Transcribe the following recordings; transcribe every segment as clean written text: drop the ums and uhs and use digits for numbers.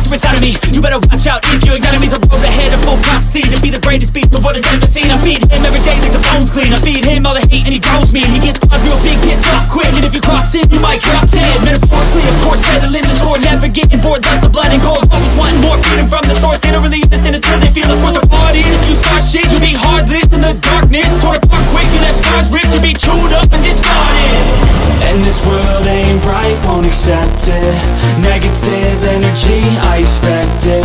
dangerous out of me. You better watch out if your enemy's a road ahead of full prophecy. To be the greatest beast the world has ever seen. I feed him every day like the bones clean. I feed him all the hate and he grows me. And he gets claws real big, pissed off quick. And if you cross him, you might drop dead. Metaphorically, of course, settling the score. Never getting bored, lots of blood and gold. Always wanting more, freedom from the source. They don't really listen until they feel it for the party. And if you start shit, you be heartless in the darkness. Torn apart quick, you left scars ripped. You be chewed up and discarded. And this world ain't right, won't accept it. Negative energy, I expect it.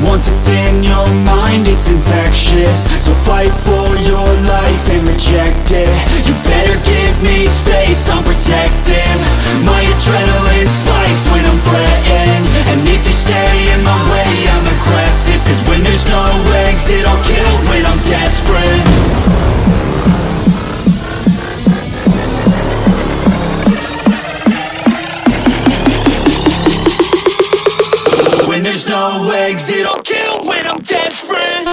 Once it's in your mind, it's infectious. So fight for your life and reject it. You better give me space, I'm protective. My adrenaline spikes when I'm threatened. And if you stay in my way, I'm aggressive. Cause when there's no exit, I'll kill when I'm desperate. When there's no exit, I'll kill when I'm desperate.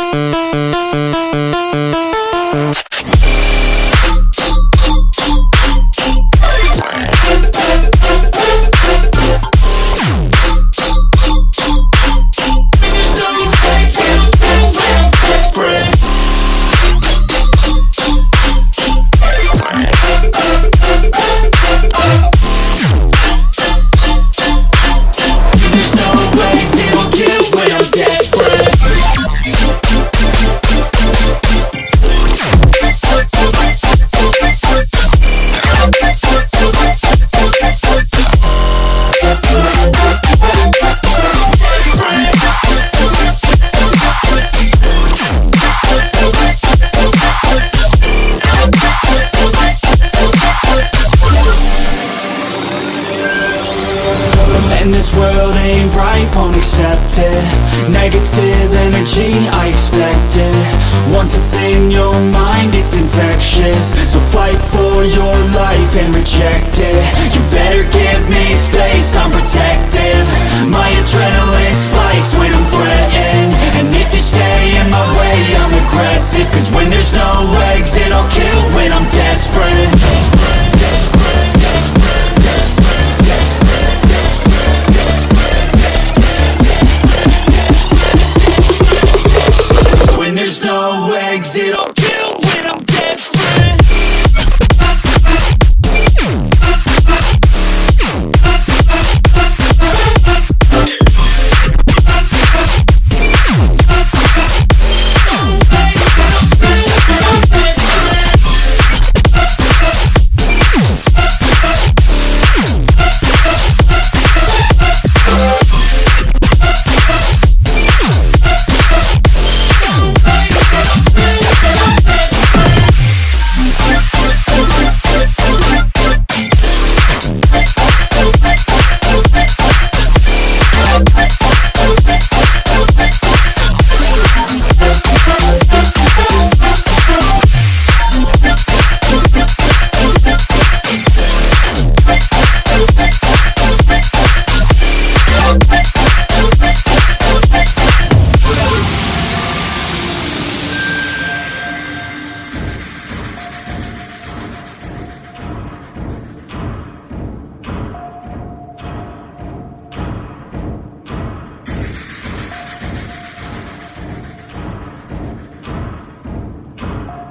Negative energy, I expect it. Once it's in your mind, it's infectious. So fight for your life and reject it. You better give me space, I'm protective. My adrenaline spikes when I'm threatened. And if you stay in my way, I'm aggressive. Cause when there's no exit, I'll kill when I'm desperate. When there's no exit, I'll kill when I'm desperate.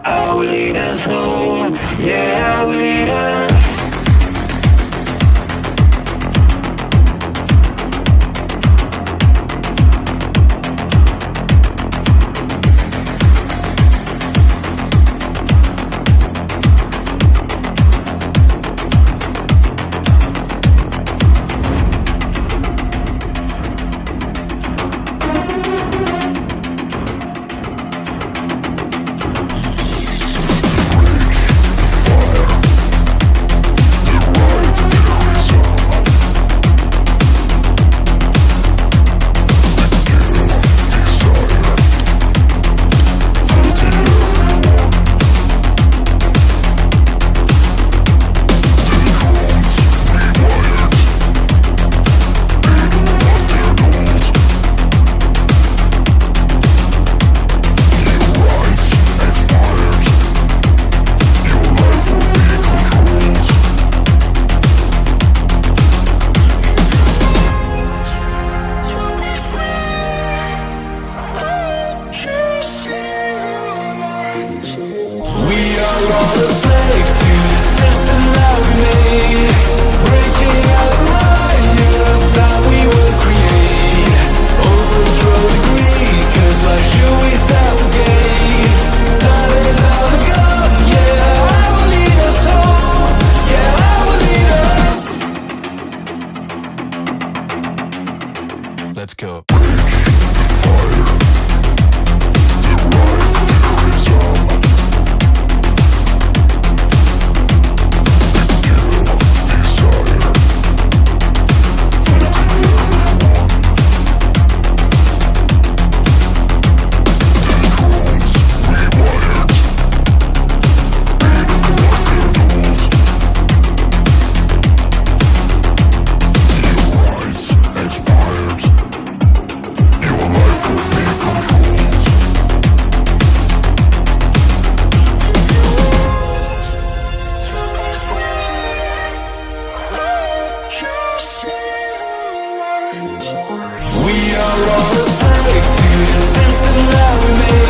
I will lead us home, yeah, I will lead us. are all a slave to the system that we made.